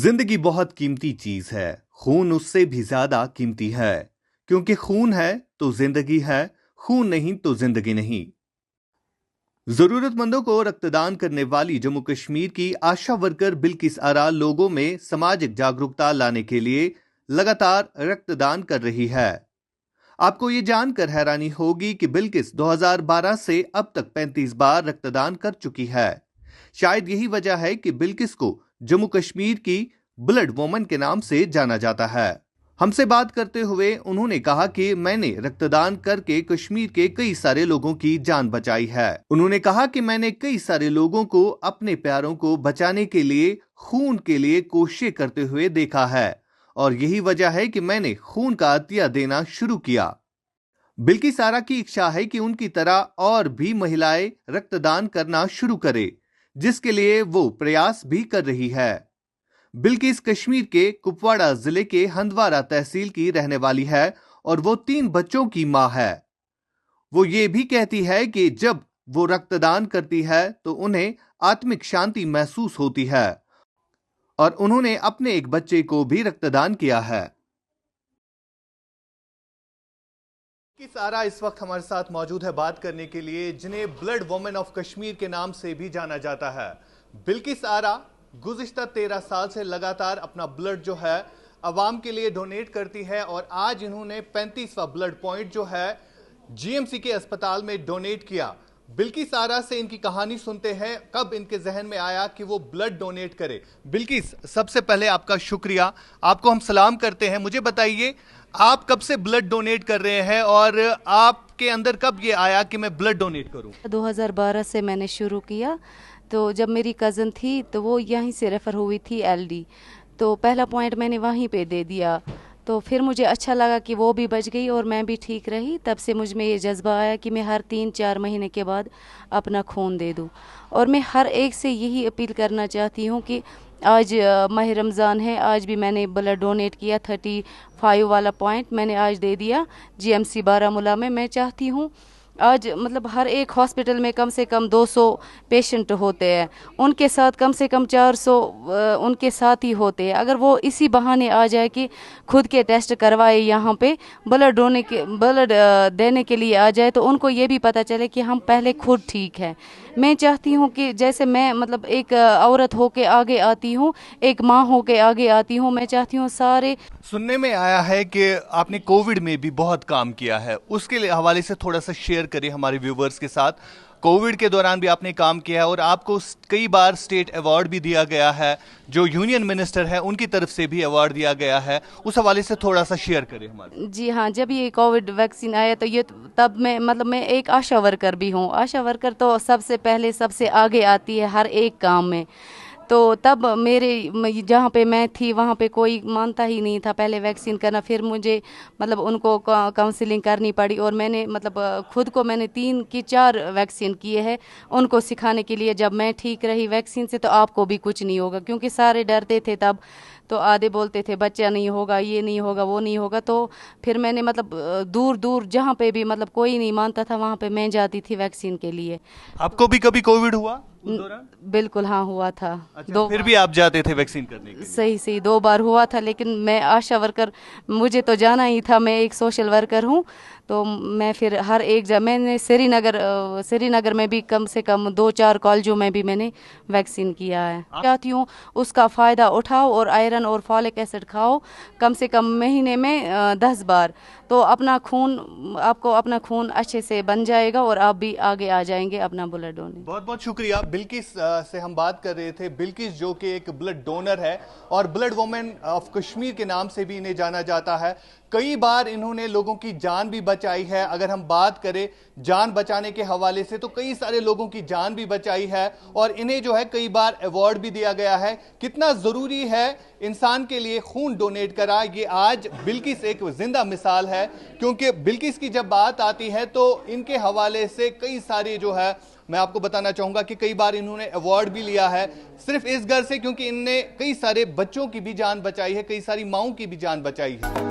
जिंदगी बहुत कीमती चीज है। खून उससे भी ज्यादा कीमती है, क्योंकि खून है तो जिंदगी है, खून नहीं तो जिंदगी नहीं। जरूरतमंदों को रक्तदान करने वाली जम्मू कश्मीर की आशा वर्कर बिल्किस आरा लोगों में सामाजिक जागरूकता लाने के लिए लगातार रक्तदान कर रही है। आपको ये जानकर हैरानी होगी कि बिल्किस 2012 से अब तक 35 बार रक्तदान कर चुकी है। शायद यही वजह है कि बिल्किस को जम्मू कश्मीर की ब्लड वुमन के नाम से जाना जाता है। हमसे बात करते हुए उन्होंने कहा कि मैंने रक्तदान करके कश्मीर के कई सारे लोगों की जान बचाई है। उन्होंने कहा कि मैंने कई सारे लोगों को अपने प्यारों को बचाने के लिए खून के लिए कोशिशें करते हुए देखा है, और यही वजह है कि मैंने खून का अतिया देना शुरू किया। बिल्किस आरा की इच्छा है कि उनकी तरह और भी महिलाएं रक्तदान करना शुरू करें, जिसके लिए वो प्रयास भी कर रही है। बिल्किस कश्मीर के कुपवाड़ा जिले के हंदवारा तहसील की रहने वाली है और वो 3 बच्चों की मां है। वो ये भी कहती है कि जब वो रक्तदान करती है तो उन्हें आत्मिक शांति महसूस होती है, और उन्होंने अपने एक बच्चे को भी रक्तदान किया है। बिल्किस आरा इस वक्त हमारे साथ मौजूद है बात करने के लिए, जिन्हें ब्लड वुमेन ऑफ कश्मीर के नाम से भी जाना जाता है। बिल्किस आरा गुज़िश्ता 13 साल से लगातार अपना ब्लड जो है अवाम के लिए डोनेट करती है, और आज इन्होंने 35वां ब्लड पॉइंट जो है जीएमसी के अस्पताल में डोनेट किया। बिल्किस आरा से इनकी कहानी सुनते हैं, कब इनके जहन में आया कि वो ब्लड डोनेट करे। बिल्किस, सबसे पहले आपका शुक्रिया, आपको हम सलाम करते हैं। मुझे बताइए, आप कब से ब्लड डोनेट कर रहे हैं और आपके अंदर कब ये आया कि मैं ब्लड डोनेट करूं? 2012 से मैंने शुरू किया। तो जब मेरी कज़न थी तो वो यहीं से रेफ़र हुई थी एलडी, तो पहला पॉइंट मैंने वहीं पे दे दिया। तो फिर मुझे अच्छा लगा कि वो भी बच गई और मैं भी ठीक रही। तब से मुझ में ये जज्बा आया कि मैं हर 3-4 महीने के बाद अपना खून दे दूं। और मैं हर एक से यही अपील करना चाहती हूं कि आज माह रमज़ान है, आज भी मैंने ब्लड डोनेट किया। 35 वाला पॉइंट मैंने आज दे दिया जीएमसी बारामूला में। मैं चाहती हूँ आज मतलब हर एक हॉस्पिटल में कम से कम 200 पेशेंट होते हैं, उनके साथ कम से कम 400 उनके साथ ही होते हैं। अगर वो इसी बहाने आ जाए कि खुद के टेस्ट करवाए, यहाँ पे ब्लड देने के लिए आ जाए, तो उनको ये भी पता चले कि हम पहले खुद ठीक हैं। मैं चाहती हूँ कि जैसे मैं मतलब एक औरत होके आगे आती हूँ, एक माँ होके आगे आती हूँ, मैं चाहती हूँ सारे। सुनने में आया है कि आपने कोविड में भी बहुत काम किया है, उसके लिए हवाले से थोड़ा सा शेयर करिए हमारे व्यूवर्स के साथ। कोविड के दौरान भी आपने काम किया है और आपको कई बार स्टेट अवार्ड भी दिया गया है, जो यूनियन मिनिस्टर है उनकी तरफ से भी अवार्ड दिया गया है। उस हवाले से थोड़ा सा शेयर करिए हमारे। जी हाँ, जब ये कोविड वैक्सीन आया तो ये तब मैं एक आशा वर्कर भी हूँ। आशा वर्कर तो सबसे पहले सबसे आगे आती है हर एक काम में। तो तब जहाँ पे मैं थी वहाँ पे कोई मानता ही नहीं था पहले वैक्सीन करना। फिर मुझे मतलब उनको काउंसलिंग करनी पड़ी, और मैंने मतलब खुद को मैंने 3 की 4 वैक्सीन किए हैं उनको सिखाने के लिए। जब मैं ठीक रही वैक्सीन से तो आपको भी कुछ नहीं होगा, क्योंकि सारे डरते थे तब। तो आधे बोलते थे बच्चा नहीं होगा, ये नहीं होगा, वो नहीं होगा। तो फिर मैंने मतलब दूर दूर जहाँ पे भी मतलब कोई नहीं मानता था वहाँ पे मैं जाती थी वैक्सीन के लिए। आपको भी कभी कोविड हुआ उस दौरान? बिल्कुल हाँ, हुआ था। अच्छा, फिर भी आप जाते थे वैक्सीन करने के लिए? सही 2 बार हुआ था, लेकिन मैं आशा वर्कर, मुझे तो जाना ही था, मैं एक सोशल वर्कर हूँ। तो मैं फिर हर एक जगह, मैंने श्रीनगर में भी कम से कम 2-4 कॉलेजों में भी मैंने वैक्सीन किया है। चाहती हूँ उसका फ़ायदा उठाओ और आयरन और फॉलिक एसिड खाओ कम से कम महीने में 10 बार। तो आपको अपना खून अच्छे से बन जाएगा और आप भी आगे आ जाएंगे अपना ब्लड डोनेट। बहुत बहुत शुक्रिया। बिल्किस से हम बात कर रहे थे। बिल्किस जो कि एक ब्लड डोनर है और ब्लड वुमेन ऑफ कश्मीर के नाम से भी इन्हें जाना जाता है। कई बार इन्होंने लोगों की जान भी बचाई है। अगर हम बात करें जान बचाने के हवाले से, तो कई सारे लोगों की जान भी बचाई है, और इन्हें जो है कई बार अवार्ड भी दिया गया है। कितना जरूरी है इंसान के लिए खून डोनेट करा, ये आज बिल्किस एक जिंदा मिसाल है। क्योंकि बिल्किस की जब बात आती है तो इनके हवाले से कई सारे जो है, मैं आपको बताना चाहूंगा कि कई बार इन्होंने अवार्ड भी लिया है सिर्फ इस घर से, क्योंकि इनने कई सारे बच्चों की भी जान बचाई है, कई सारी माओं की भी जान बचाई है।